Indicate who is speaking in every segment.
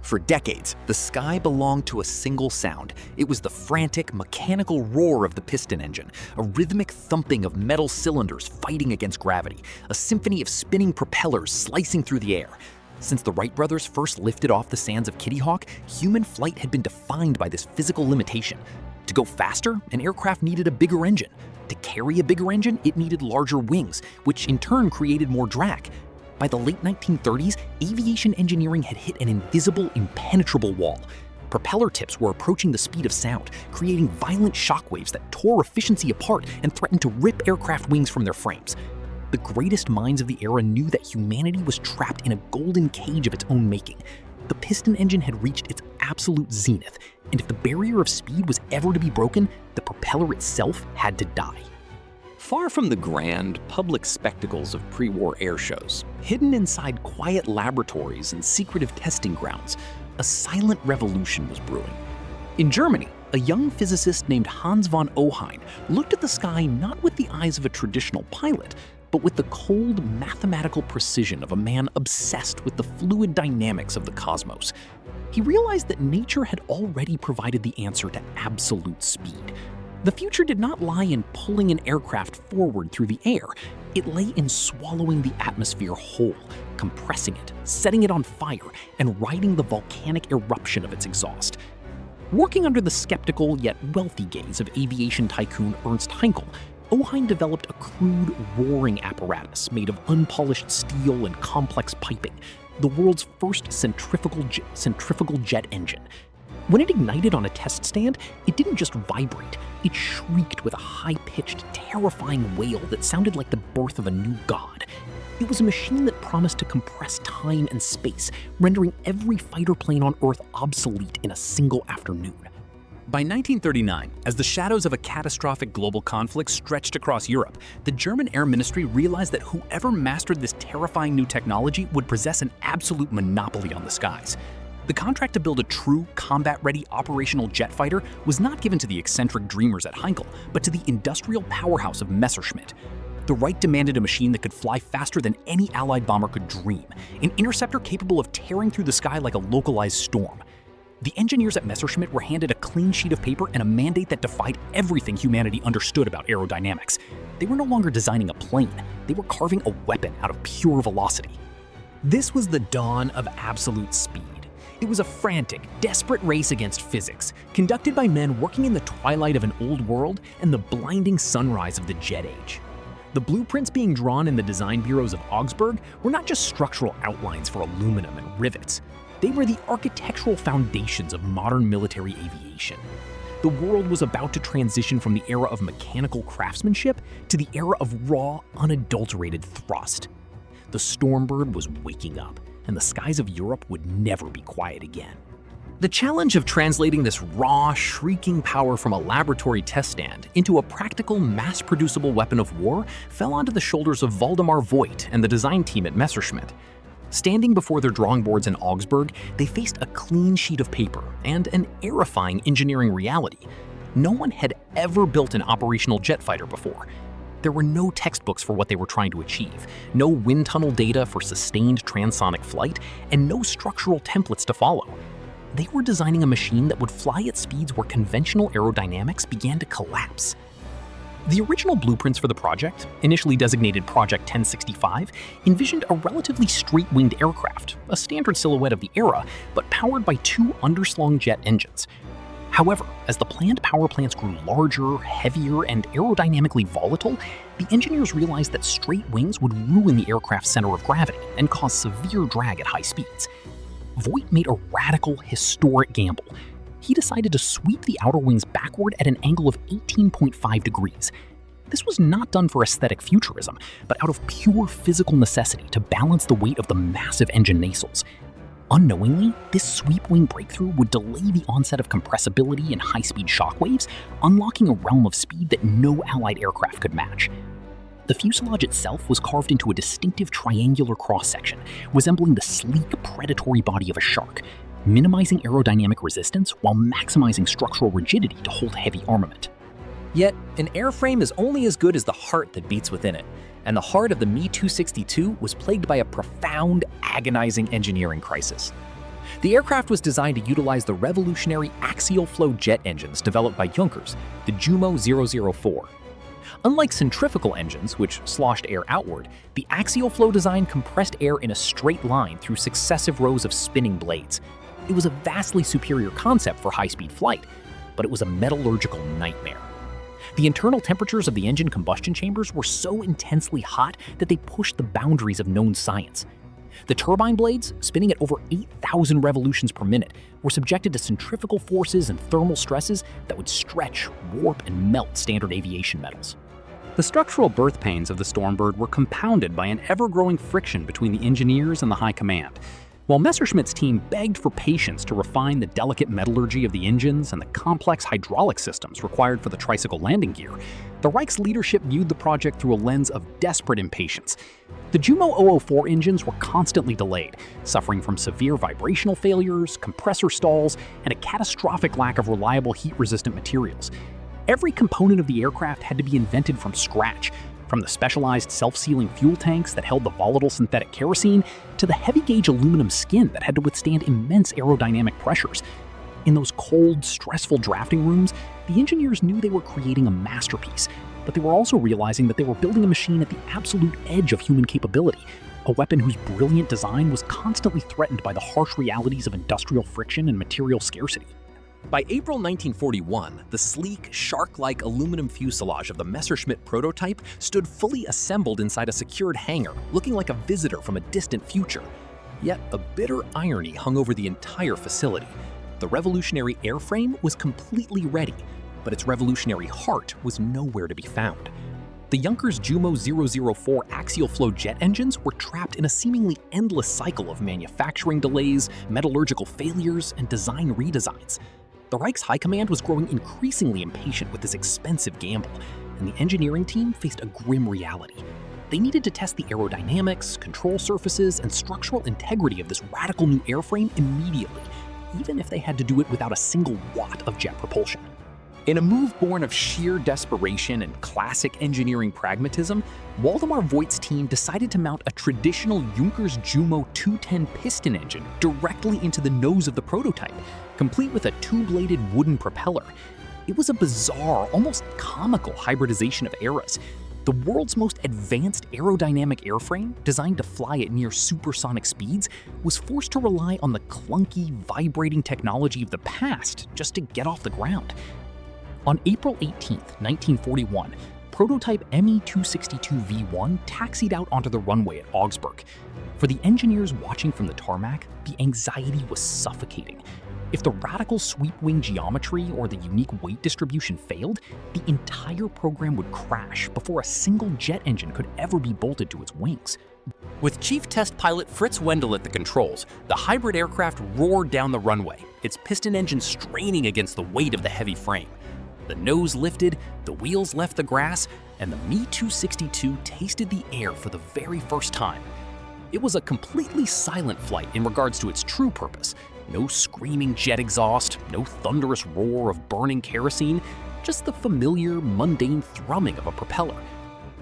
Speaker 1: For decades, the sky belonged to a single sound. It was the frantic, mechanical roar of the piston engine, a rhythmic thumping of metal cylinders fighting against gravity, a symphony of spinning propellers slicing through the air. Since the Wright brothers first lifted off the sands of Kitty Hawk, human flight had been defined by this physical limitation. To go faster, an aircraft needed a bigger engine. To carry a bigger engine, it needed larger wings, which in turn created more drag. By the late 1930s, aviation engineering had hit an invisible, impenetrable wall. Propeller tips were approaching the speed of sound, creating violent shockwaves that tore efficiency apart and threatened to rip aircraft wings from their frames. The greatest minds of the era knew that humanity was trapped in a golden cage of its own making. The piston engine had reached its absolute zenith, and if the barrier of speed was ever to be broken, the propeller itself had to die.
Speaker 2: Far from the grand, public spectacles of pre-war air shows, hidden inside quiet laboratories and secretive testing grounds, a silent revolution was brewing. In Germany, a young physicist named Hans von Ohain looked at the sky not with the eyes of a traditional pilot, but with the cold, mathematical precision of a man obsessed with the fluid dynamics of the cosmos. He realized that nature had already provided the answer to absolute speed. The future did not lie in pulling an aircraft forward through the air. It lay in swallowing the atmosphere whole, compressing it, setting it on fire, and riding the volcanic eruption of its exhaust. Working under the skeptical yet wealthy gaze of aviation tycoon Ernst Heinkel, Ohain developed a crude, roaring apparatus made of unpolished steel and complex piping, the world's first centrifugal jet engine. When it ignited on a test stand, it didn't just vibrate, it shrieked with a high-pitched, terrifying wail that sounded like the birth of a new god. It was a machine that promised to compress time and space, rendering every fighter plane on Earth obsolete in a single afternoon.
Speaker 1: By 1939, as the shadows of a catastrophic global conflict stretched across Europe, the German Air Ministry realized that whoever mastered this terrifying new technology would possess an absolute monopoly on the skies. The contract to build a true, combat-ready operational jet fighter was not given to the eccentric dreamers at Heinkel, but to the industrial powerhouse of Messerschmitt. The Reich demanded a machine that could fly faster than any Allied bomber could dream, an interceptor capable of tearing through the sky like a localized storm. The engineers at Messerschmitt were handed a clean sheet of paper and a mandate that defied everything humanity understood about aerodynamics. They were no longer designing a plane, they were carving a weapon out of pure velocity. This was the dawn of absolute speed. It was a frantic, desperate race against physics, conducted by men working in the twilight of an old world and the blinding sunrise of the jet age. The blueprints being drawn in the design bureaus of Augsburg were not just structural outlines for aluminum and rivets. They were the architectural foundations of modern military aviation. The world was about to transition from the era of mechanical craftsmanship to the era of raw, unadulterated thrust. The Stormbird was waking up, and the skies of Europe would never be quiet again. The challenge of translating this raw, shrieking power from a laboratory test stand into a practical, mass-producible weapon of war fell onto the shoulders of Waldemar Voigt and the design team at Messerschmitt. Standing before their drawing boards in Augsburg, they faced a clean sheet of paper and an terrifying engineering reality. No one had ever built an operational jet fighter before. There were no textbooks for what they were trying to achieve, no wind tunnel data for sustained transonic flight, and no structural templates to follow. They were designing a machine that would fly at speeds where conventional aerodynamics began to collapse. The original blueprints for the project, initially designated Project 1065, envisioned a relatively straight-winged aircraft, a standard silhouette of the era, but powered by two underslung jet engines. However, as the planned power plants grew larger, heavier, and aerodynamically volatile, the engineers realized that straight wings would ruin the aircraft's center of gravity and cause severe drag at high speeds. Voigt made a radical, historic gamble. He decided to sweep the outer wings backward at an angle of 18.5 degrees. This was not done for aesthetic futurism, but out of pure physical necessity to balance the weight of the massive engine nacelles. Unknowingly, this sweep wing breakthrough would delay the onset of compressibility and high-speed shockwaves, unlocking a realm of speed that no Allied aircraft could match. The fuselage itself was carved into a distinctive triangular cross-section, resembling the sleek, predatory body of a shark, minimizing aerodynamic resistance while maximizing structural rigidity to hold heavy armament.
Speaker 2: Yet, an airframe is only as good as the heart that beats within it, and the heart of the Me-262 was plagued by a profound, agonizing engineering crisis.
Speaker 1: The aircraft was designed to utilize the revolutionary axial flow jet engines developed by Junkers, the Jumo 004. Unlike centrifugal engines, which sloshed air outward, the axial flow design compressed air in a straight line through successive rows of spinning blades. It was a vastly superior concept for high-speed flight, but it was a metallurgical nightmare. The internal temperatures of the engine combustion chambers were so intensely hot that they pushed the boundaries of known science. The turbine blades, spinning at over 8,000 revolutions per minute, were subjected to centrifugal forces and thermal stresses that would stretch, warp, and melt standard aviation metals. The structural birth pains of the Stormbird were compounded by an ever-growing friction between the engineers and the high command. While Messerschmitt's team begged for patience to refine the delicate metallurgy of the engines and the complex hydraulic systems required for the tricycle landing gear, the Reich's leadership viewed the project through a lens of desperate impatience. The Jumo 004 engines were constantly delayed, suffering from severe vibrational failures, compressor stalls, and a catastrophic lack of reliable heat-resistant materials. Every component of the aircraft had to be invented from scratch, from the specialized self-sealing fuel tanks that held the volatile synthetic kerosene to the heavy-gauge aluminum skin that had to withstand immense aerodynamic pressures. In those cold, stressful drafting rooms, the engineers knew they were creating a masterpiece, but they were also realizing that they were building a machine at the absolute edge of human capability, a weapon whose brilliant design was constantly threatened by the harsh realities of industrial friction and material scarcity.
Speaker 2: By April 1941, the sleek, shark-like aluminum fuselage of the Messerschmitt prototype stood fully assembled inside a secured hangar, looking like a visitor from a distant future. Yet a bitter irony hung over the entire facility. The revolutionary airframe was completely ready, but its revolutionary heart was nowhere to be found. The Junkers Jumo 004 axial flow jet engines were trapped in a seemingly endless cycle of manufacturing delays, metallurgical failures, and design redesigns. The Reich's high command was growing increasingly impatient with this expensive gamble, and the engineering team faced a grim reality. They needed to test the aerodynamics, control surfaces, and structural integrity of this radical new airframe immediately, even if they had to do it without a single watt of jet propulsion. In a move born of sheer desperation and classic engineering pragmatism, Waldemar Voigt's team decided to mount a traditional Junkers Jumo 210 piston engine directly into the nose of the prototype, complete with a two-bladed wooden propeller. It was a bizarre, almost comical hybridization of eras. The world's most advanced aerodynamic airframe, designed to fly at near supersonic speeds, was forced to rely on the clunky, vibrating technology of the past just to get off the ground. On April 18, 1941, prototype Me-262V1 taxied out onto the runway at Augsburg. For the engineers watching from the tarmac, the anxiety was suffocating. If the radical sweep-wing geometry or the unique weight distribution failed, the entire program would crash before a single jet engine could ever be bolted to its wings. With Chief Test Pilot Fritz Wendell at the controls, the hybrid aircraft roared down the runway, its piston engine straining against the weight of the heavy frame. The nose lifted, the wheels left the grass, and the Me-262 tasted the air for the very first time. It was a completely silent flight in regards to its true purpose. No screaming jet exhaust, no thunderous roar of burning kerosene, just the familiar, mundane thrumming of a propeller.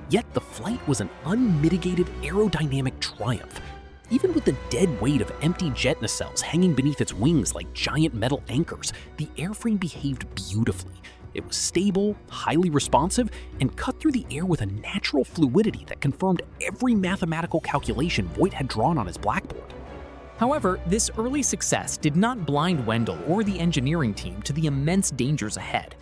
Speaker 2: Yet the flight was an unmitigated aerodynamic triumph. Even with the dead weight of empty jet nacelles hanging beneath its wings like giant metal anchors, the airframe behaved beautifully. It was stable, highly responsive, and cut through the air with a natural fluidity that confirmed every mathematical calculation Voigt had drawn on his blackboard. However, this early success did not blind Wendell or the engineering team to the immense dangers ahead.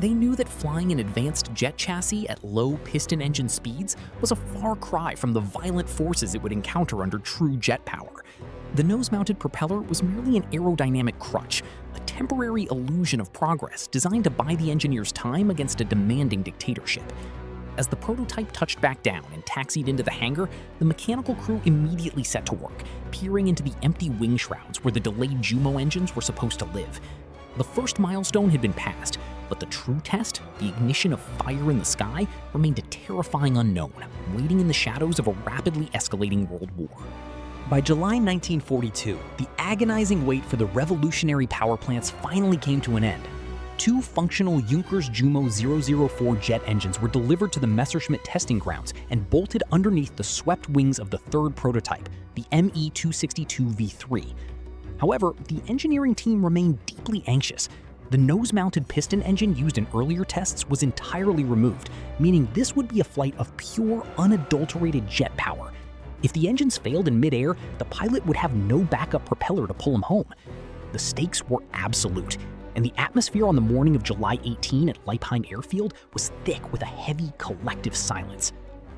Speaker 2: They knew that flying an advanced jet chassis at low piston engine speeds was a far cry from the violent forces it would encounter under true jet power. The nose-mounted propeller was merely an aerodynamic crutch, a temporary illusion of progress designed to buy the engineers time against a demanding dictatorship. As the prototype touched back down and taxied into the hangar, the mechanical crew immediately set to work, peering into the empty wing shrouds where the delayed Jumo engines were supposed to live. The first milestone had been passed, but the true test, the ignition of fire in the sky, remained a terrifying unknown, waiting in the shadows of a rapidly escalating world war. By July 1942, the agonizing wait for the revolutionary power plants finally came to an end. Two functional Junkers Jumo 004 jet engines were delivered to the Messerschmitt testing grounds and bolted underneath the swept wings of the third prototype, the Me-262V3.
Speaker 1: However, the engineering team remained deeply anxious. The nose-mounted piston engine used in earlier tests was entirely removed, meaning this would be a flight of pure, unadulterated jet power. If the engines failed in midair, the pilot would have no backup propeller to pull him home. The stakes were absolute, and the atmosphere on the morning of July 18 at Leipheim Airfield was thick with a heavy collective silence.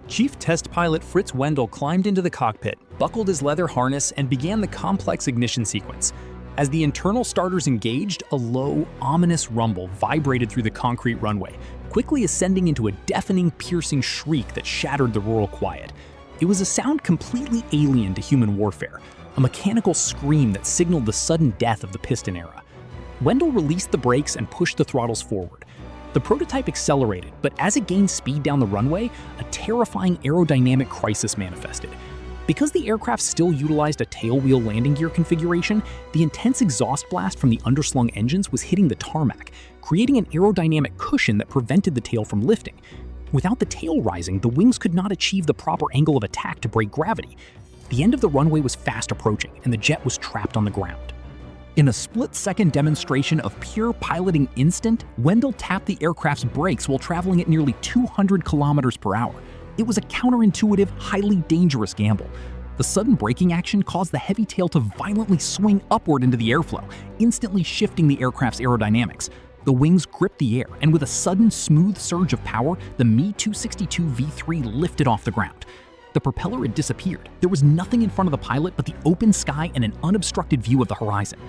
Speaker 3: Chief Test Pilot Fritz Wendell climbed into the cockpit, buckled his leather harness, and began the complex ignition sequence. As the internal starters engaged, a low, ominous rumble vibrated through the concrete runway, quickly ascending into a deafening, piercing shriek that shattered the rural quiet. It was a sound completely alien to human warfare, a mechanical scream that signaled the sudden death of the piston era. Wendell released the brakes and pushed the throttles forward. The prototype accelerated, but as it gained speed down the runway, a terrifying aerodynamic crisis manifested. Because the aircraft still utilized a tailwheel landing gear configuration, the intense exhaust blast from the underslung engines was hitting the tarmac, creating an aerodynamic cushion that prevented the tail from lifting. Without the tail rising, the wings could not achieve the proper angle of attack to break gravity. The end of the runway was fast approaching, and the jet was trapped on the ground. In a split-second demonstration of pure piloting instinct, Wendell tapped the aircraft's brakes while traveling at nearly 200 kilometers per hour. It was a counterintuitive, highly dangerous gamble. The sudden braking action caused the heavy tail to violently swing upward into the airflow, instantly shifting the aircraft's aerodynamics. The wings gripped the air, and with a sudden, smooth surge of power, the Me-262 V3 lifted off the ground. The propeller had disappeared. There was nothing in front of the pilot but the open sky and an unobstructed view of the horizon.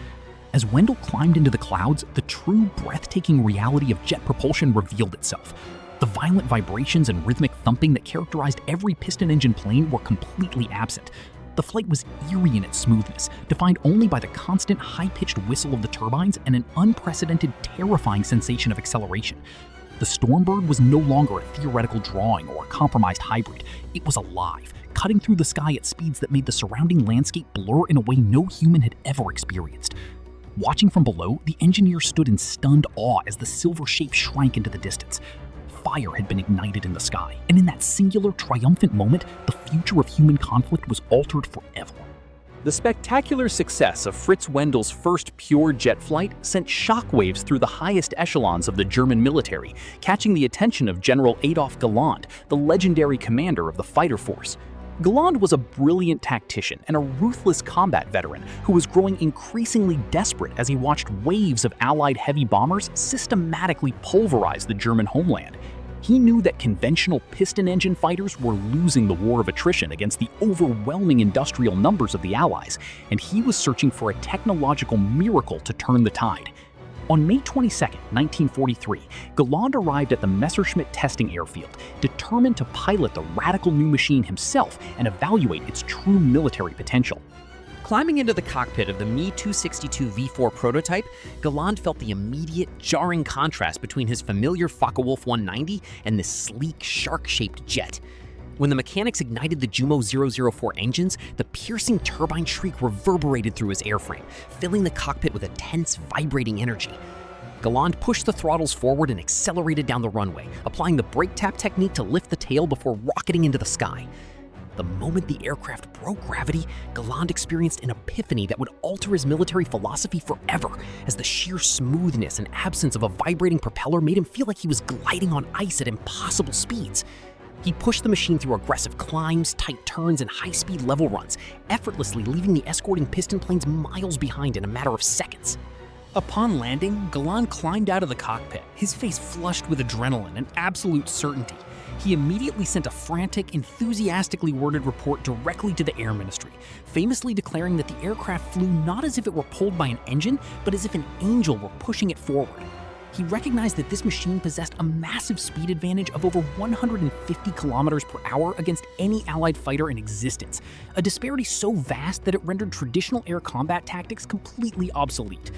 Speaker 3: As Wendell climbed into the clouds, the true, breathtaking reality of jet propulsion revealed itself. The violent vibrations and rhythmic thumping that characterized every piston engine plane were completely absent. The flight was eerie in its smoothness, defined only by the constant high-pitched whistle of the turbines and an unprecedented, terrifying sensation of acceleration. The Stormbird was no longer a theoretical drawing or a compromised hybrid. It was alive, cutting through the sky at speeds that made the surrounding landscape blur in a way no human had ever experienced. Watching from below, the engineers stood in stunned awe as the silver shape shrank into the distance. Fire had been ignited in the sky, and in that singular, triumphant moment, the future of human conflict was altered forever.
Speaker 2: The spectacular success of Fritz Wendell's first pure jet flight sent shockwaves through the highest echelons of the German military, catching the attention of General Adolf Galland, the legendary commander of the fighter force. Galland was a brilliant tactician and a ruthless combat veteran who was growing increasingly desperate as he watched waves of Allied heavy bombers systematically pulverize the German homeland. He knew that conventional piston engine fighters were losing the war of attrition against the overwhelming industrial numbers of the Allies, and he was searching for a technological miracle to turn the tide. On May 22, 1943, Galland arrived at the Messerschmitt testing airfield, determined to pilot the radical new machine himself and evaluate its true military potential.
Speaker 4: Climbing into the cockpit of the Me-262 V4 prototype, Galland felt the immediate, jarring contrast between his familiar Focke-Wulf 190 and this sleek, shark-shaped jet. When the mechanics ignited the Jumo 004 engines, the piercing turbine shriek reverberated through his airframe, filling the cockpit with a tense, vibrating energy. Galland pushed the throttles forward and accelerated down the runway, applying the brake tap technique to lift the tail before rocketing into the sky. The moment the aircraft broke gravity, Galland experienced an epiphany that would alter his military philosophy forever, as the sheer smoothness and absence of a vibrating propeller made him feel like he was gliding on ice at impossible speeds. He pushed the machine through aggressive climbs, tight turns, and high-speed level runs, effortlessly leaving the escorting piston planes miles behind in a matter of seconds.
Speaker 3: Upon landing, Galland climbed out of the cockpit, his face flushed with adrenaline and absolute certainty. He immediately sent a frantic, enthusiastically worded report directly to the Air Ministry, famously declaring that the aircraft flew not as if it were pulled by an engine, but as if an angel were pushing it forward. He recognized that this machine possessed a massive speed advantage of over 150 kilometers per hour against any Allied fighter in existence, a disparity so vast that it rendered traditional air combat tactics completely obsolete.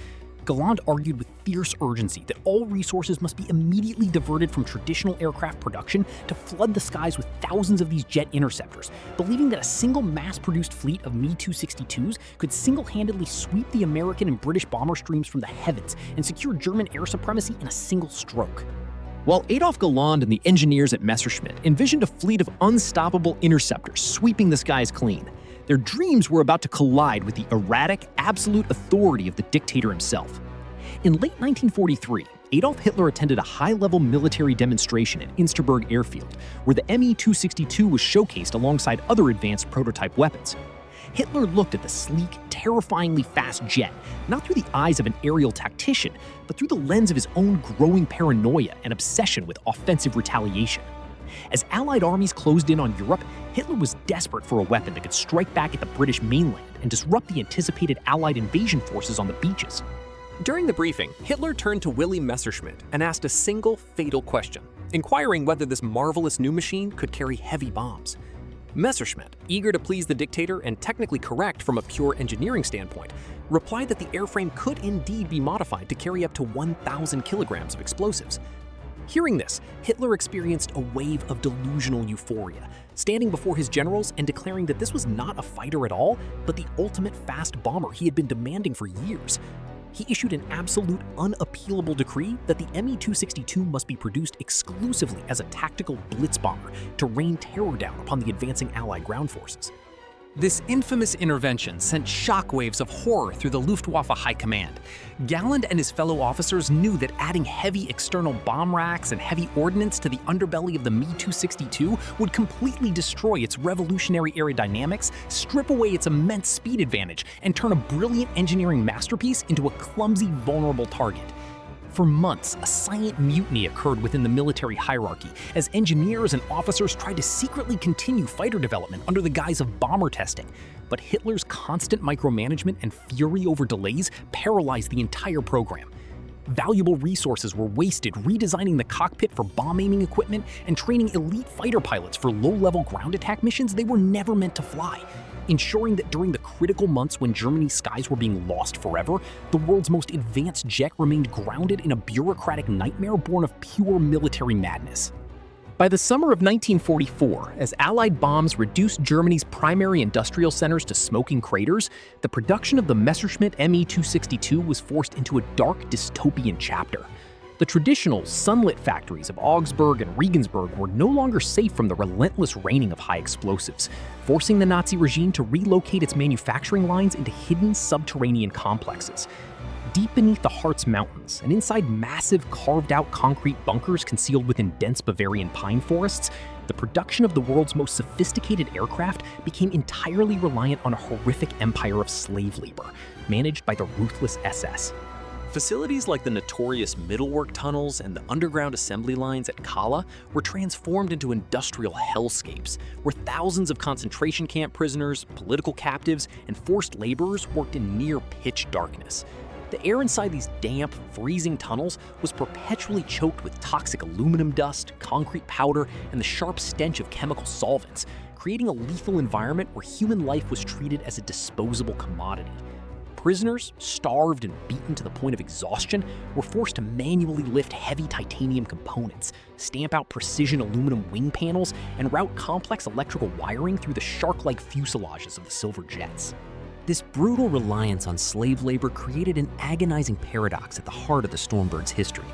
Speaker 3: Galland argued with fierce urgency that all resources must be immediately diverted from traditional aircraft production to flood the skies with thousands of these jet interceptors, believing that a single mass-produced fleet of Me-262s could single-handedly sweep the American and British bomber streams from the heavens and secure German air supremacy in a single stroke.
Speaker 5: While Adolf Galland and the engineers at Messerschmitt envisioned a fleet of unstoppable interceptors sweeping the skies clean,
Speaker 3: Their dreams were about to collide with the erratic, absolute authority of the dictator himself. In late 1943, Adolf Hitler attended a high-level military demonstration at Insterburg Airfield, where the Me-262 was showcased alongside other advanced prototype weapons. Hitler looked at the sleek, terrifyingly fast jet, not through the eyes of an aerial tactician, but through the lens of his own growing paranoia and obsession with offensive retaliation. As Allied armies closed in on Europe, Hitler was desperate for a weapon that could strike back at the British mainland and disrupt the anticipated Allied invasion forces on the beaches.
Speaker 5: During the briefing, Hitler turned to Willy Messerschmitt and asked a single fatal question, inquiring whether this marvelous new machine could carry heavy bombs. Messerschmitt, eager to please the dictator and technically correct from a pure engineering standpoint, replied that the airframe could indeed be modified to carry up to 1,000 kilograms of explosives. Hearing this, Hitler experienced a wave of delusional euphoria, standing before his generals and declaring that this was not a fighter at all, but the ultimate fast bomber he had been demanding for years. He issued an absolute, unappealable decree that the Me-262 must be produced exclusively as a tactical blitz bomber to rain terror down upon the advancing Allied ground forces.
Speaker 1: This infamous intervention sent shockwaves of horror through the Luftwaffe High Command. Galland and his fellow officers knew that adding heavy external bomb racks and heavy ordnance to the underbelly of the Me-262 would completely destroy its revolutionary aerodynamics, strip away its immense speed advantage, and turn a brilliant engineering masterpiece into a clumsy, vulnerable target. For months, a silent mutiny occurred within the military hierarchy as engineers and officers tried to secretly continue fighter development under the guise of bomber testing. But Hitler's constant micromanagement and fury over delays paralyzed the entire program. Valuable resources were wasted redesigning the cockpit for bomb-aiming equipment and training elite fighter pilots for low-level ground attack missions they were never meant to fly, ensuring that during the critical months when Germany's skies were being lost forever, the world's most advanced jet remained grounded in a bureaucratic nightmare born of pure military madness.
Speaker 3: By the summer of 1944, as Allied bombs reduced Germany's primary industrial centers to smoking craters, the production of the Messerschmitt Me-262 was forced into a dark dystopian chapter. The traditional, sunlit factories of Augsburg and Regensburg were no longer safe from the relentless raining of high explosives, forcing the Nazi regime to relocate its manufacturing lines into hidden subterranean complexes. Deep beneath the Harz Mountains, and inside massive carved-out concrete bunkers concealed within dense Bavarian pine forests, the production of the world's most sophisticated aircraft became entirely reliant on a horrific empire of slave labor, managed by the ruthless SS.
Speaker 2: Facilities like the notorious Mittelwerk tunnels and the underground assembly lines at Kala were transformed into industrial hellscapes, where thousands of concentration camp prisoners, political captives, and forced laborers worked in near-pitch darkness. The air inside these damp, freezing tunnels was perpetually choked with toxic aluminum dust, concrete powder, and the sharp stench of chemical solvents, creating a lethal environment where human life was treated as a disposable commodity. Prisoners, starved and beaten to the point of exhaustion, were forced to manually lift heavy titanium components, stamp out precision aluminum wing panels, and route complex electrical wiring through the shark-like fuselages of the silver jets.
Speaker 4: This brutal reliance on slave labor created an agonizing paradox at the heart of the Stormbird's history.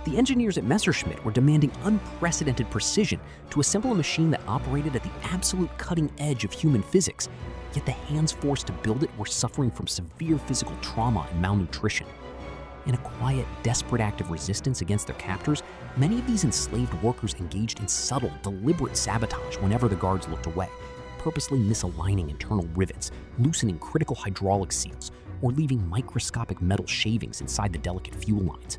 Speaker 4: The engineers at Messerschmitt were demanding unprecedented precision to assemble a machine that operated at the absolute cutting edge of human physics, yet the hands forced to build it were suffering from severe physical trauma and malnutrition. In a quiet, desperate act of resistance against their captors, many of these enslaved workers engaged in subtle, deliberate sabotage whenever the guards looked away, purposely misaligning internal rivets, loosening critical hydraulic seals, or leaving microscopic metal shavings inside the delicate fuel lines.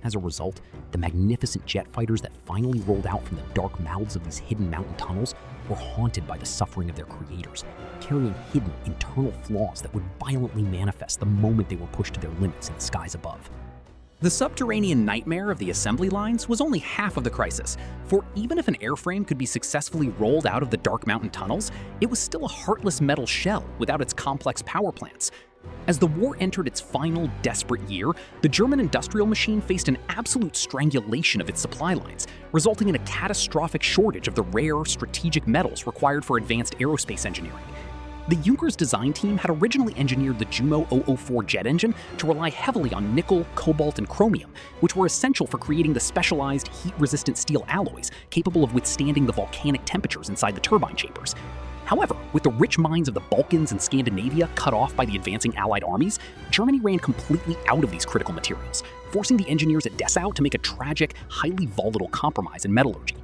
Speaker 4: As a result, the magnificent jet fighters that finally rolled out from the dark mouths of these hidden mountain tunnels were haunted by the suffering of their creators, carrying hidden internal flaws that would violently manifest the moment they were pushed to their limits in the skies above.
Speaker 1: The subterranean nightmare of the assembly lines was only half of the crisis, for even if an airframe could be successfully rolled out of the dark mountain tunnels, it was still a heartless metal shell without its complex power plants. As the war entered its final, desperate year, the German industrial machine faced an absolute strangulation of its supply lines, resulting in a catastrophic shortage of the rare, strategic metals required for advanced aerospace engineering. The Junkers design team had originally engineered the Jumo 004 jet engine to rely heavily on nickel, cobalt, and chromium, which were essential for creating the specialized, heat-resistant steel alloys capable of withstanding the volcanic temperatures inside the turbine chambers. However, with the rich mines of the Balkans and Scandinavia cut off by the advancing Allied armies, Germany ran completely out of these critical materials, forcing the engineers at Dessau to make a tragic, highly volatile compromise in metallurgy.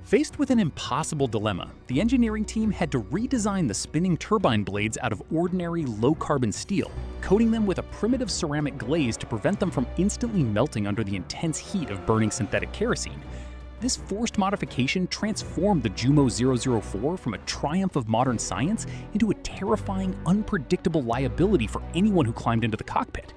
Speaker 3: Faced with an impossible dilemma, the engineering team had to redesign the spinning turbine blades out of ordinary low-carbon steel, coating them with a primitive ceramic glaze to prevent them from instantly melting under the intense heat of burning synthetic kerosene. This forced modification transformed the Jumo 004 from a triumph of modern science into a terrifying, unpredictable liability for anyone who climbed into the cockpit.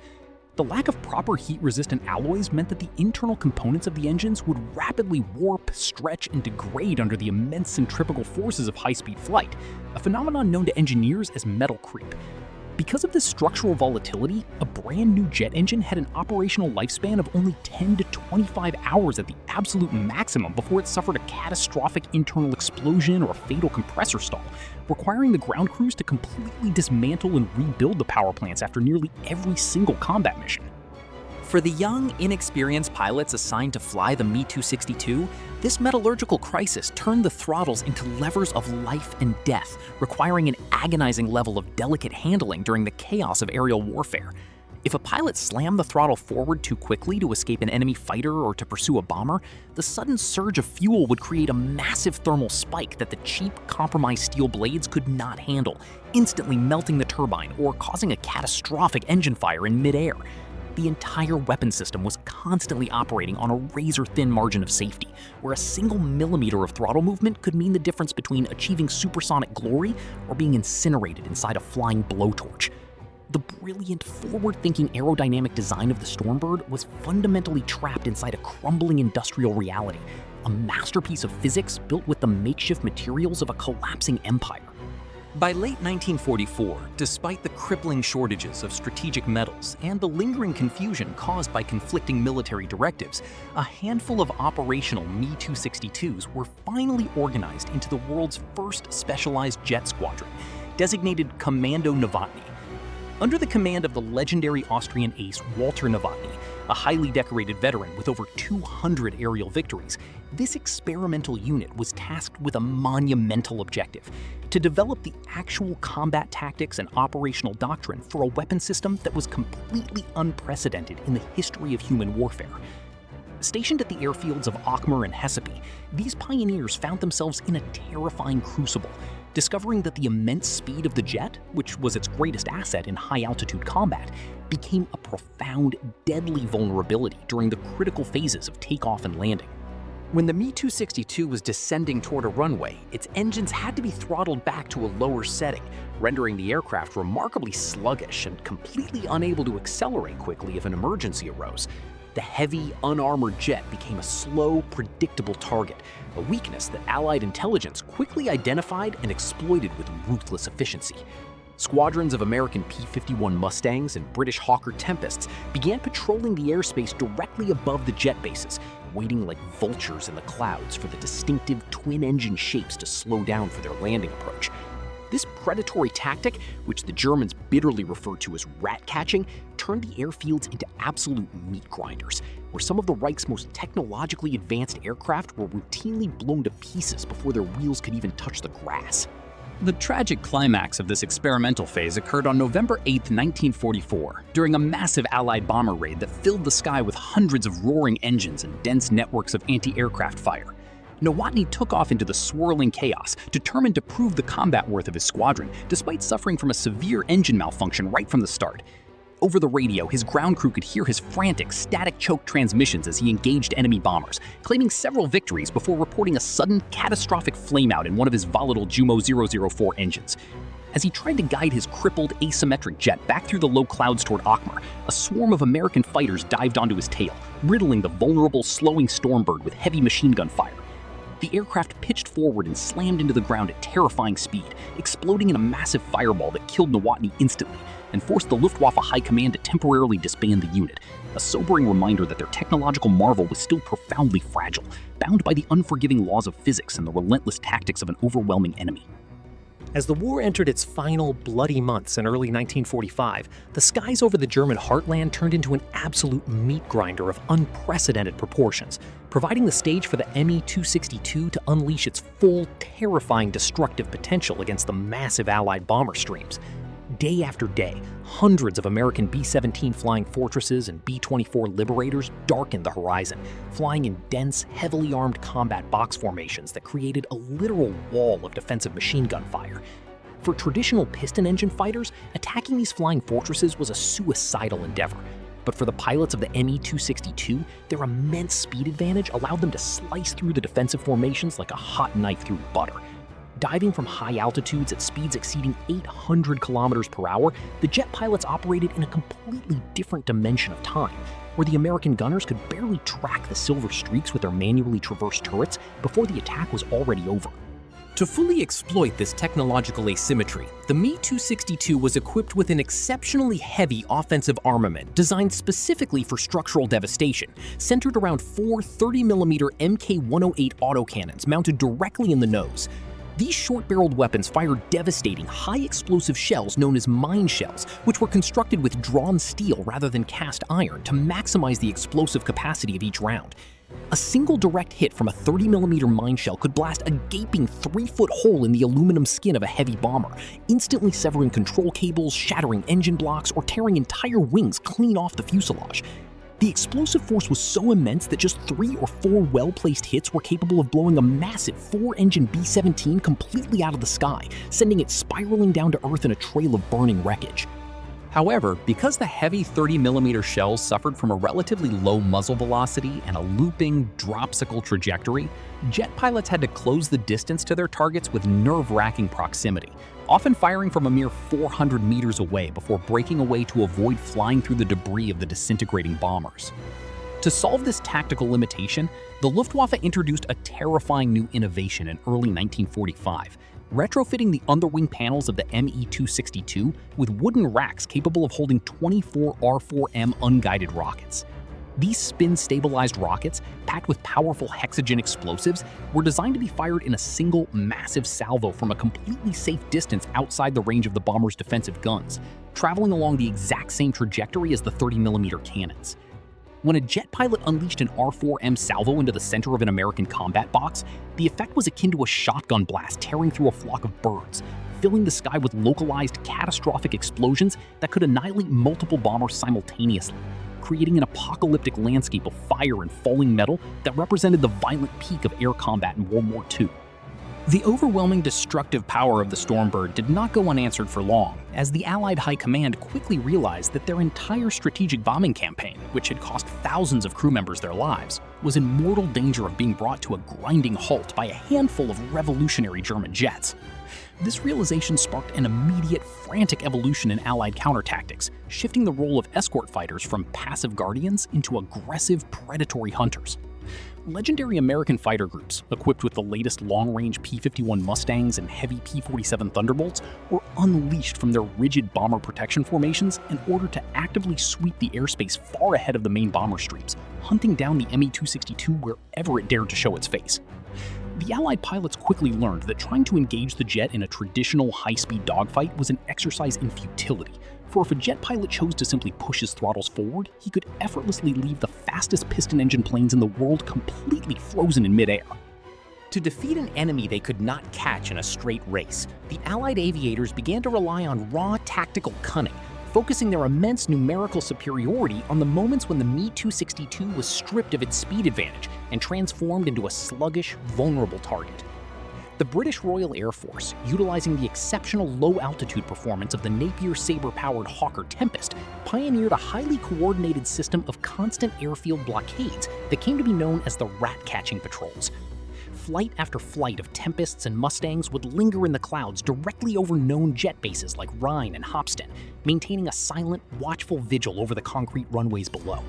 Speaker 3: The lack of proper heat-resistant alloys meant that the internal components of the engines would rapidly warp, stretch, and degrade under the immense centrifugal forces of high-speed flight, a phenomenon known to engineers as metal creep. Because of this structural volatility, a brand new jet engine had an operational lifespan of only 10 to 25 hours at the absolute maximum before it suffered a catastrophic internal explosion or a fatal compressor stall, requiring the ground crews to completely dismantle and rebuild the power plants after nearly every single combat mission.
Speaker 2: For the young, inexperienced pilots assigned to fly the Me-262, this metallurgical crisis turned the throttles into levers of life and death, requiring an agonizing level of delicate handling during the chaos of aerial warfare. If a pilot slammed the throttle forward too quickly to escape an enemy fighter or to pursue a bomber, the sudden surge of fuel would create a massive thermal spike that the cheap, compromised steel blades could not handle, instantly melting the turbine or causing a catastrophic engine fire in midair. The entire weapon system was constantly operating on a razor-thin margin of safety, where a single millimeter of throttle movement could mean the difference between achieving supersonic glory or being incinerated inside a flying blowtorch. The brilliant, forward-thinking aerodynamic design of the Stormbird was fundamentally trapped inside a crumbling industrial reality, a masterpiece of physics built with the makeshift materials of a collapsing empire. By late 1944, despite the crippling shortages of strategic metals and the lingering confusion caused by conflicting military directives, a handful of operational Me-262s were finally organized into the world's first specialized jet squadron, designated Kommando Novotny. Under the command of the legendary Austrian ace Walter Novotny, a highly decorated veteran with over 200 aerial victories, this experimental unit was tasked with a monumental objective: to develop the actual combat tactics and operational doctrine for a weapon system that was completely unprecedented in the history of human warfare. Stationed at the airfields of Akmar and Hessepi, these pioneers found themselves in a terrifying crucible, discovering that the immense speed of the jet, which was its greatest asset in high-altitude combat, became a profound, deadly vulnerability during the critical phases of takeoff and landing. When the Me-262 was descending toward a runway, its engines had to be throttled back to a lower setting, rendering the aircraft remarkably sluggish and completely unable to accelerate quickly if an emergency arose. The heavy, unarmored jet became a slow, predictable target, a weakness that Allied intelligence quickly identified and exploited with ruthless efficiency. Squadrons of American P-51 Mustangs and British Hawker Tempests began patrolling the airspace directly above the jet bases, waiting like vultures in the clouds for the distinctive twin-engine shapes to slow down for their landing approach. This predatory tactic, which the Germans bitterly referred to as rat-catching, turned the airfields into absolute meat grinders, where some of the Reich's most technologically advanced aircraft were routinely blown to pieces before their wheels could even touch the grass.
Speaker 3: The tragic climax of this experimental phase occurred on November 8, 1944, during a massive Allied bomber raid that filled the sky with hundreds of roaring engines and dense networks of anti-aircraft fire. Novotny took off into the swirling chaos, determined to prove the combat worth of his squadron, despite suffering from a severe engine malfunction right from the start. Over the radio, his ground crew could hear his frantic, static-choked transmissions as he engaged enemy bombers, claiming several victories before reporting a sudden, catastrophic flameout in one of his volatile Jumo 004 engines. As he tried to guide his crippled, asymmetric jet back through the low clouds toward Akmar, a swarm of American fighters dived onto his tail, riddling the vulnerable, slowing Stormbird with heavy machine gun fire. The aircraft pitched forward and slammed into the ground at terrifying speed, exploding in a massive fireball that killed Novotny instantly and forced the Luftwaffe High Command to temporarily disband the unit, a sobering reminder that their technological marvel was still profoundly fragile, bound by the unforgiving laws of physics and the relentless tactics of an overwhelming enemy.
Speaker 5: As the war entered its final bloody months in early 1945, the skies over the German heartland turned into an absolute meat grinder of unprecedented proportions, providing the stage for the Me-262 to unleash its full, terrifying destructive potential against the massive Allied bomber streams. Day after day, hundreds of American B-17 Flying Fortresses and B-24 Liberators darkened the horizon, flying in dense, heavily armed combat box formations that created a literal wall of defensive machine gun fire. For traditional piston engine fighters, attacking these flying fortresses was a suicidal endeavor. But for the pilots of the Me-262, their immense speed advantage allowed them to slice through the defensive formations like a hot knife through butter. Diving from high altitudes at speeds exceeding 800 kilometers per hour, the jet pilots operated in a completely different dimension of time, where the American gunners could barely track the silver streaks with their manually traversed turrets before the attack was already over.
Speaker 1: To fully exploit this technological asymmetry, the Me-262 was equipped with an exceptionally heavy offensive armament designed specifically for structural devastation, centered around four 30mm Mk-108 autocannons mounted directly in the nose. These short-barreled weapons fired devastating, high-explosive shells known as mine shells, which were constructed with drawn steel rather than cast iron to maximize the explosive capacity of each round. A single direct hit from a 30mm mine shell could blast a gaping 3-foot hole in the aluminum skin of a heavy bomber, instantly severing control cables, shattering engine blocks, or tearing entire wings clean off the fuselage. The explosive force was so immense that just 3 or 4 well-placed hits were capable of blowing a massive 4-engine B-17 completely out of the sky, sending it spiraling down to Earth in a trail of burning wreckage.
Speaker 3: However, because the heavy 30mm shells suffered from a relatively low muzzle velocity and a looping, dropsicle trajectory, jet pilots had to close the distance to their targets with nerve-wracking proximity, often firing from a mere 400 meters away before breaking away to avoid flying through the debris of the disintegrating bombers. To solve this tactical limitation, the Luftwaffe introduced a terrifying new innovation in early 1945, retrofitting the underwing panels of the Me-262 with wooden racks capable of holding 24 R-4M unguided rockets. These spin-stabilized rockets, packed with powerful hexagen explosives, were designed to be fired in a single, massive salvo from a completely safe distance outside the range of the bomber's defensive guns, traveling along the exact same trajectory as the 30mm cannons. When a jet pilot unleashed an R-4M salvo into the center of an American combat box, the effect was akin to a shotgun blast tearing through a flock of birds, filling the sky with localized, catastrophic explosions that could annihilate multiple bombers simultaneously, creating an apocalyptic landscape of fire and falling metal that represented the violent peak of air combat in World War II.
Speaker 1: The overwhelming destructive power of the Stormbird did not go unanswered for long, as the Allied High Command quickly realized that their entire strategic bombing campaign, which had cost thousands of crew members their lives, was in mortal danger of being brought to a grinding halt by a handful of revolutionary German jets. This realization sparked an immediate, frantic evolution in Allied countertactics, shifting the role of escort fighters from passive guardians into aggressive, predatory hunters. Legendary American fighter groups, equipped with the latest long-range P-51 Mustangs and heavy P-47 Thunderbolts, were unleashed from their rigid bomber protection formations in order to actively sweep the airspace far ahead of the main bomber streams, hunting down the Me-262 wherever it dared to show its face. The Allied pilots quickly learned that trying to engage the jet in a traditional high-speed dogfight was an exercise in futility, for if a jet pilot chose to simply push his throttles forward, he could effortlessly leave the fastest piston engine planes in the world completely frozen in midair.
Speaker 4: To defeat an enemy they could not catch in a straight race, the Allied aviators began to rely on raw tactical cunning, focusing their immense numerical superiority on the moments when the Me-262 was stripped of its speed advantage and transformed into a sluggish, vulnerable target. The British Royal Air Force, utilizing the exceptional low-altitude performance of the Napier Sabre-powered Hawker Tempest, pioneered a highly coordinated system of constant airfield blockades that came to be known as the rat-catching patrols. Flight after flight of Tempests and Mustangs would linger in the clouds directly over known jet bases like Rhine and Hopsten, maintaining a silent, watchful vigil over the concrete runways below.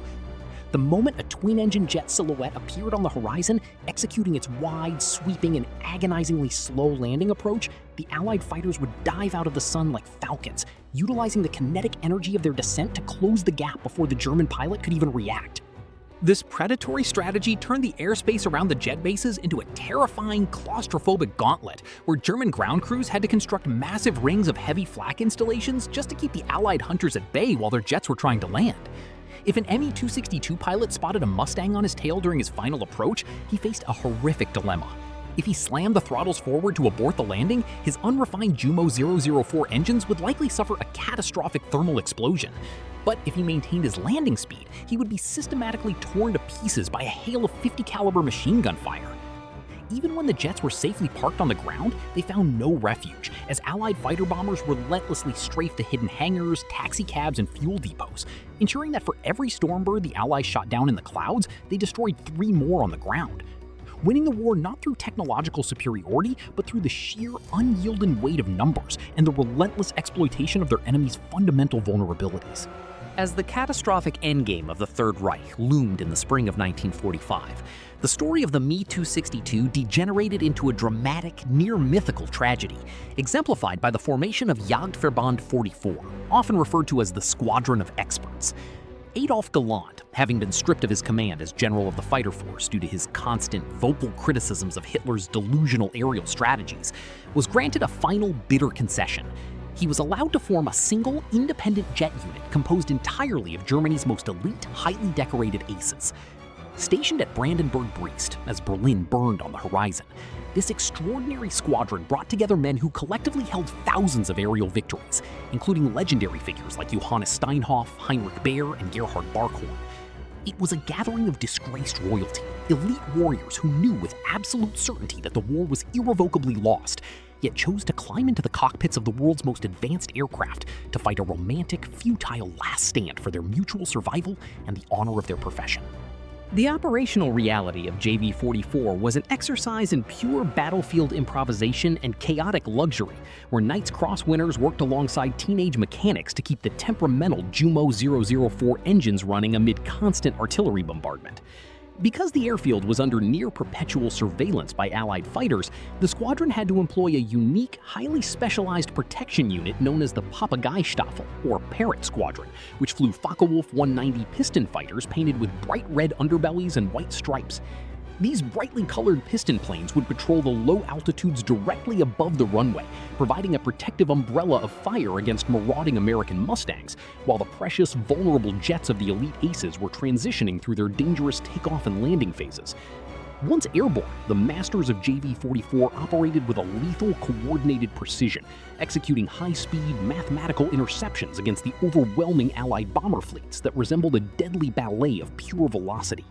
Speaker 4: The moment a twin-engine jet silhouette appeared on the horizon, executing its wide, sweeping, and agonizingly slow landing approach, the Allied fighters would dive out of the sun like falcons, utilizing the kinetic energy of their descent to close the gap before the German pilot could even react.
Speaker 1: This predatory strategy turned the airspace around the jet bases into a terrifying, claustrophobic gauntlet, where German ground crews had to construct massive rings of heavy flak installations just to keep the Allied hunters at bay while their jets were trying to land. If an Me-262 pilot spotted a Mustang on his tail during his final approach, he faced a horrific dilemma. If he slammed the throttles forward to abort the landing, his unrefined Jumo 004 engines would likely suffer a catastrophic thermal explosion. But if he maintained his landing speed, he would be systematically torn to pieces by a hail of 50 caliber machine gun fire. Even when the jets were safely parked on the ground, they found no refuge, as Allied fighter bombers relentlessly strafed the hidden hangars, taxicabs, and fuel depots, ensuring that for every Stormbird the Allies shot down in the clouds, they destroyed 3 more on the ground. Winning the war not through technological superiority, but through the sheer, unyielding weight of numbers and the relentless exploitation of their enemies' fundamental vulnerabilities.
Speaker 4: As the catastrophic endgame of the Third Reich loomed in the spring of 1945, the story of the Me-262 degenerated into a dramatic, near-mythical tragedy, exemplified by the formation of Jagdverband 44, often referred to as the Squadron of Experts. Adolf Galland, having been stripped of his command as general of the fighter force due to his constant vocal criticisms of Hitler's delusional aerial strategies, was granted a final bitter concession. He was allowed to form a single, independent jet unit composed entirely of Germany's most elite, highly decorated aces. Stationed at Brandenburg-Brest as Berlin burned on the horizon, this extraordinary squadron brought together men who collectively held thousands of aerial victories, including legendary figures like Johannes Steinhoff, Heinrich Baer, and Gerhard Barkhorn. It was a gathering of disgraced royalty, elite warriors who knew with absolute certainty that the war was irrevocably lost, yet chose to climb into the cockpits of the world's most advanced aircraft to fight a romantic, futile last stand for their mutual survival and the honor of their profession. The operational reality of JV-44 was an exercise in pure battlefield improvisation and chaotic luxury, where Knight's Cross winners worked alongside teenage mechanics to keep the temperamental Jumo 004 engines running amid constant artillery bombardment. Because the airfield was under near-perpetual surveillance by Allied fighters, the squadron had to employ a unique, highly specialized protection unit known as the Papageistaffel, or Parrot Squadron, which flew Focke-Wulf 190 piston fighters painted with bright red underbellies and white stripes. These brightly colored piston planes would patrol the low altitudes directly above the runway, providing a protective umbrella of fire against marauding American Mustangs, while the precious, vulnerable jets of the elite aces were transitioning through their dangerous takeoff and landing phases. Once airborne, the masters of JV-44 operated with a lethal, coordinated precision, executing high-speed, mathematical interceptions against the overwhelming Allied bomber fleets that resembled a deadly ballet of pure velocity.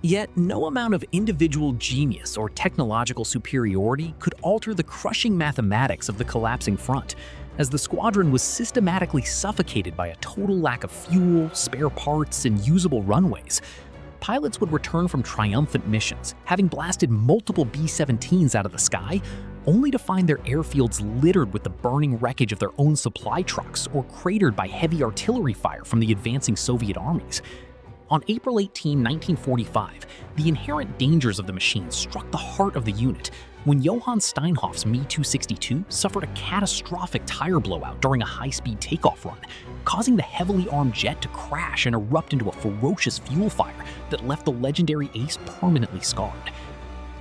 Speaker 1: Yet, no amount of individual genius or technological superiority could alter the crushing mathematics of the collapsing front, as the squadron was systematically suffocated by a total lack of fuel, spare parts, and usable runways. Pilots would return from triumphant missions, having blasted multiple B-17s out of the sky, only to find their airfields littered with the burning wreckage of their own supply trucks or cratered by heavy artillery fire from the advancing Soviet armies. On April 18, 1945, the inherent dangers of the machine struck the heart of the unit when Johann Steinhoff's Me-262 suffered a catastrophic tire blowout during a high-speed takeoff run, causing the heavily armed jet to crash and erupt into a ferocious fuel fire that left the legendary ace permanently scarred.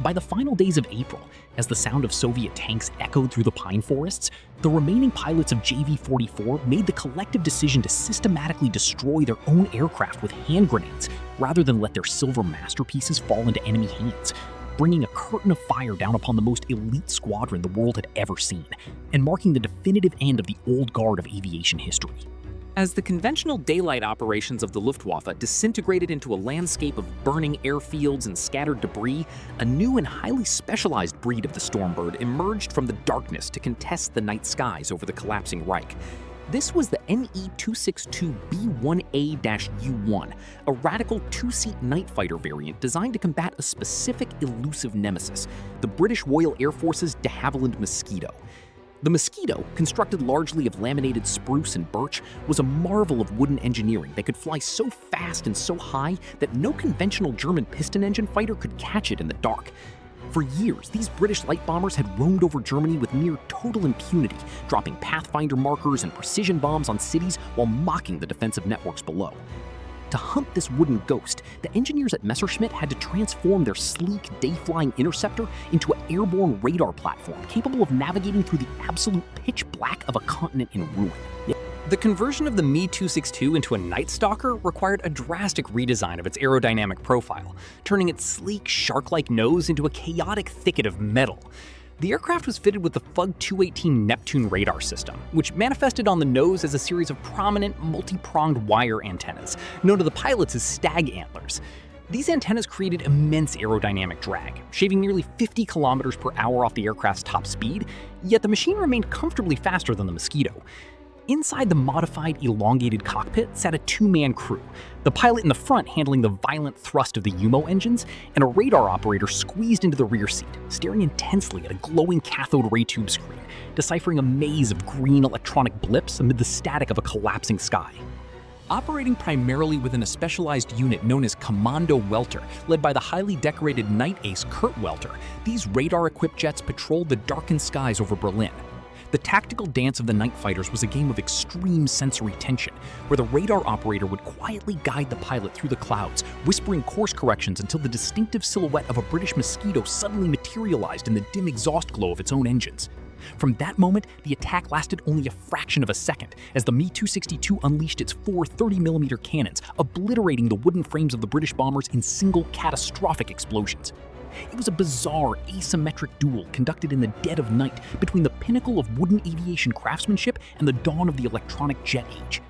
Speaker 1: By the final days of April, as the sound of Soviet tanks echoed through the pine forests, the remaining pilots of JV-44 made the collective decision to systematically destroy their own aircraft with hand grenades rather than let their silver masterpieces fall into enemy hands, bringing a curtain of fire down upon the most elite squadron the world had ever seen, and marking the definitive end of the old guard of aviation history.
Speaker 5: As the conventional daylight operations of the Luftwaffe disintegrated into a landscape of burning airfields and scattered debris, a new and highly specialized breed of the Stormbird emerged from the darkness to contest the night skies over the collapsing Reich. This was the NE-262B1A-U1, a radical two-seat night fighter variant designed to combat a specific elusive nemesis, the British Royal Air Force's de Havilland Mosquito. The Mosquito, constructed largely of laminated spruce and birch, was a marvel of wooden engineering that could fly so fast and so high that no conventional German piston engine fighter could catch it in the dark. For years, these British light bombers had roamed over Germany with near total impunity, dropping Pathfinder markers and precision bombs on cities while mocking the defensive networks below.
Speaker 4: To hunt this wooden ghost, the engineers at Messerschmitt had to transform their sleek, day-flying interceptor into an airborne radar platform capable of navigating through the absolute pitch black of a continent in ruin.
Speaker 3: The conversion of the Me-262 into a Night Stalker required a drastic redesign of its aerodynamic profile, turning its sleek, shark-like nose into a chaotic thicket of metal. The aircraft was fitted with the FUG-218 Neptune radar system, which manifested on the nose as a series of prominent, multi-pronged wire antennas, known to the pilots as stag antlers. These antennas created immense aerodynamic drag, shaving nearly 50 kilometers per hour off the aircraft's top speed, yet the machine remained comfortably faster than the Mosquito. Inside the modified, elongated cockpit sat a two-man crew, the pilot in the front handling the violent thrust of the UMO engines, and a radar operator squeezed into the rear seat, staring intensely at a glowing cathode ray tube screen, deciphering a maze of green electronic blips amid the static of a collapsing sky. Operating primarily within a specialized unit known as Kommando Welter, led by the highly decorated night ace Kurt Welter, these radar-equipped jets patrolled the darkened skies over Berlin. The tactical dance of the night fighters was a game of extreme sensory tension, where the radar operator would quietly guide the pilot through the clouds, whispering course corrections until the distinctive silhouette of a British Mosquito suddenly materialized in the dim exhaust glow of its own engines. From that moment, the attack lasted only a fraction of a second, as the Me-262 unleashed its four 30mm cannons, obliterating the wooden frames of the British bombers in single catastrophic explosions. It was a bizarre, asymmetric duel conducted in the dead of night between the pinnacle of wooden aviation craftsmanship and the dawn of the electronic jet age.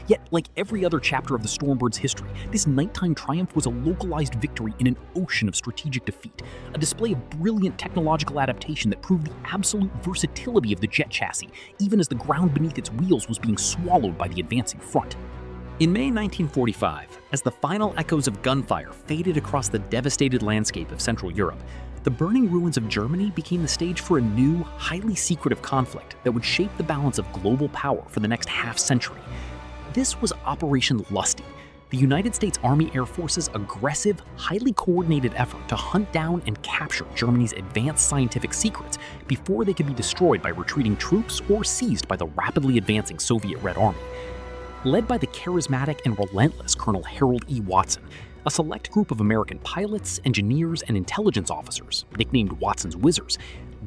Speaker 3: Yet, like every other chapter of the Stormbird's history, this nighttime triumph was a localized victory in an ocean of strategic defeat, a display of brilliant technological adaptation that proved the absolute versatility of the jet chassis, even as the ground beneath its wheels was being swallowed by the advancing front. In May 1945, as the final echoes of gunfire faded across the devastated landscape of Central Europe, the burning ruins of Germany became the stage for a new, highly secretive conflict that would shape the balance of global power for the next half-century. This was Operation Lusty, the United States Army Air Force's aggressive, highly coordinated effort to hunt down and capture Germany's advanced scientific secrets before they could be destroyed by retreating troops or seized by the rapidly advancing Soviet Red Army. Led by the charismatic and relentless Colonel Harold E. Watson, a select group of American pilots, engineers, and intelligence officers, nicknamed Watson's Wizards,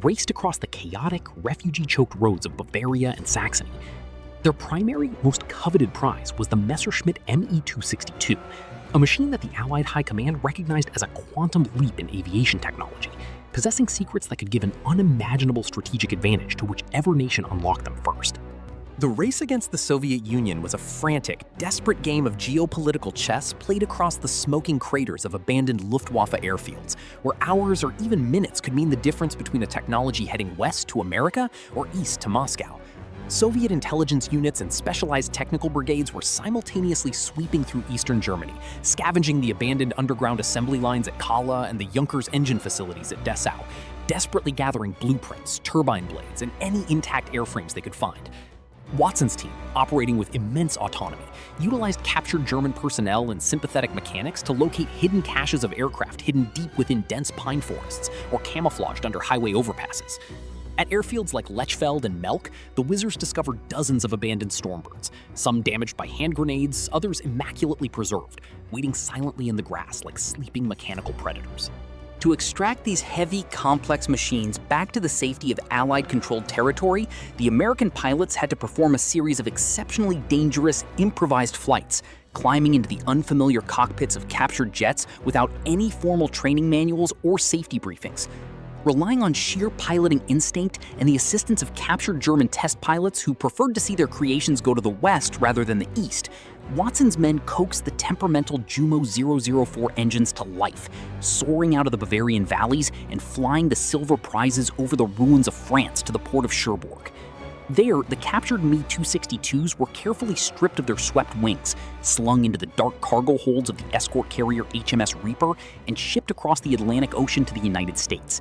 Speaker 3: raced across the chaotic, refugee-choked roads of Bavaria and Saxony. Their primary, most coveted prize was the Messerschmitt Me-262, a machine that the Allied High Command recognized as a quantum leap in aviation technology, possessing secrets that could give an unimaginable strategic advantage to whichever nation unlocked them first.
Speaker 5: The race against the Soviet Union was a frantic, desperate game of geopolitical chess played across the smoking craters of abandoned Luftwaffe airfields, where hours or even minutes could mean the difference between a technology heading west to America or east to Moscow. Soviet intelligence units and specialized technical brigades were simultaneously sweeping through eastern Germany, scavenging the abandoned underground assembly lines at Kalle and the Junkers engine facilities at Dessau, desperately gathering blueprints, turbine blades, and any intact airframes they could find. Watson's team, operating with immense autonomy, utilized captured German personnel and sympathetic mechanics to locate hidden caches of aircraft hidden deep within dense pine forests or camouflaged under highway overpasses. At airfields like Lechfeld and Melk, the Wizards discovered dozens of abandoned Stormbirds, some damaged by hand grenades, others immaculately preserved, waiting silently in the grass like sleeping mechanical predators.
Speaker 1: To extract these heavy, complex machines back to the safety of Allied-controlled territory, the American pilots had to perform a series of exceptionally dangerous, improvised flights, climbing into the unfamiliar cockpits of captured jets without any formal training manuals or safety briefings. Relying on sheer piloting instinct and the assistance of captured German test pilots who preferred to see their creations go to the west rather than the east, Watson's men coaxed the temperamental Jumo 004 engines to life, soaring out of the Bavarian valleys and flying the silver prizes over the ruins of France to the port of Cherbourg. There, the captured Me-262s were carefully stripped of their swept wings, slung into the dark cargo holds of the escort carrier HMS Reaper, and shipped across the Atlantic Ocean to the United States.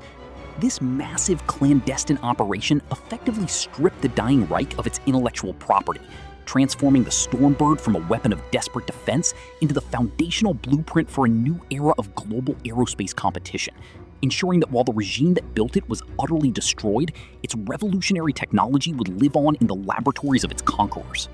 Speaker 1: This massive clandestine operation effectively stripped the Dying Reich of its intellectual property, transforming the Stormbird from a weapon of desperate defense into the foundational blueprint for a new era of global aerospace competition, ensuring that while the regime that built it was utterly destroyed, its revolutionary technology would live on in the laboratories of its conquerors.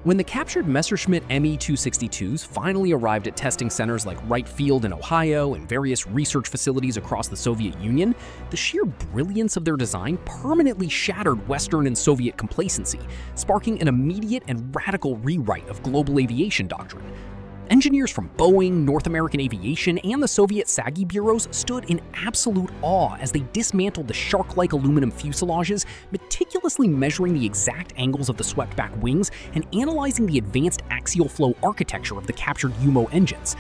Speaker 5: When the captured Messerschmitt Me-262s finally arrived at testing centers like Wright Field in Ohio and various research facilities across the Soviet Union, the sheer brilliance of their design permanently shattered Western and Soviet complacency, sparking an immediate and radical rewrite of global aviation doctrine. Engineers from Boeing, North American Aviation, and the Soviet SAGI bureaus stood in absolute awe as they dismantled the shark-like aluminum fuselages, meticulously measuring the exact angles of the swept-back wings and analyzing the advanced axial flow architecture of the captured UMO engines.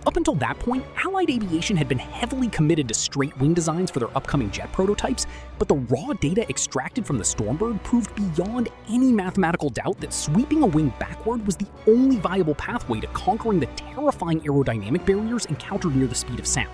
Speaker 5: Up until that point, Allied aviation had been heavily committed to straight wing designs for their upcoming jet prototypes, but the raw data extracted from the Stormbird proved beyond any mathematical doubt that sweeping a wing backward was the only viable pathway to conquering the terrifying aerodynamic barriers encountered near the speed of sound.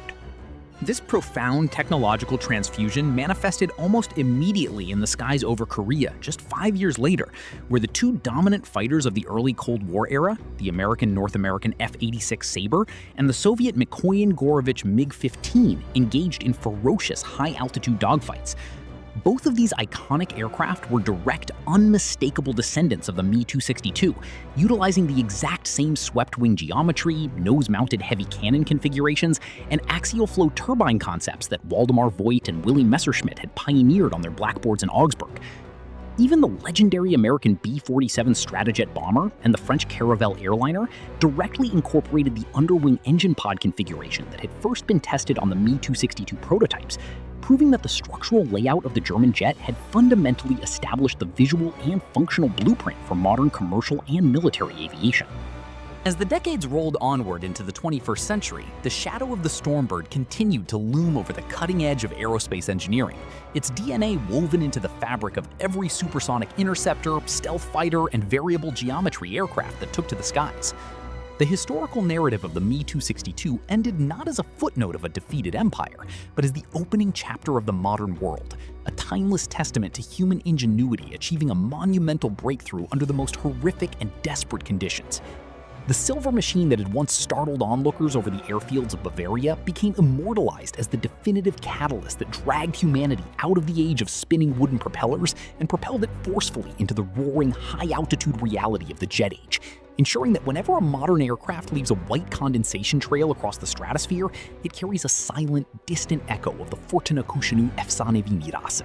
Speaker 1: This profound technological transfusion manifested almost immediately in the skies over Korea just 5 years later, where the two dominant fighters of the early Cold War era, the North American F-86 Sabre and the Soviet Mikoyan-Gorovich MiG-15, engaged in ferocious high-altitude dogfights. Both of these iconic aircraft were direct, unmistakable descendants of the Me-262, utilizing the exact same swept-wing geometry, nose-mounted heavy cannon configurations, and axial flow turbine concepts that Waldemar Voigt and Willy Messerschmitt had pioneered on their blackboards in Augsburg. Even the legendary American B-47 Stratojet bomber and the French Caravelle airliner directly incorporated the underwing engine pod configuration that had first been tested on the Me-262 prototypes, proving that the structural layout of the German jet had fundamentally established the visual and functional blueprint for modern commercial and military aviation.
Speaker 3: As the decades rolled onward into the 21st century, the shadow of the Stormbird continued to loom over the cutting edge of aerospace engineering, its DNA woven into the fabric of every supersonic interceptor, stealth fighter, and variable geometry aircraft that took to the skies. The historical narrative of the Me-262 ended not as a footnote of a defeated empire, but as the opening chapter of the modern world, a timeless testament to human ingenuity achieving a monumental breakthrough under the most horrific and desperate conditions. The silver machine that had once startled onlookers over the airfields of Bavaria became immortalized as the definitive catalyst that dragged humanity out of the age of spinning wooden propellers and propelled it forcefully into the roaring, high-altitude reality of the jet age, ensuring that whenever a modern aircraft leaves a white condensation trail across the stratosphere, it carries a silent, distant echo of the Fortuna Kushinu Efsanevi Mirase.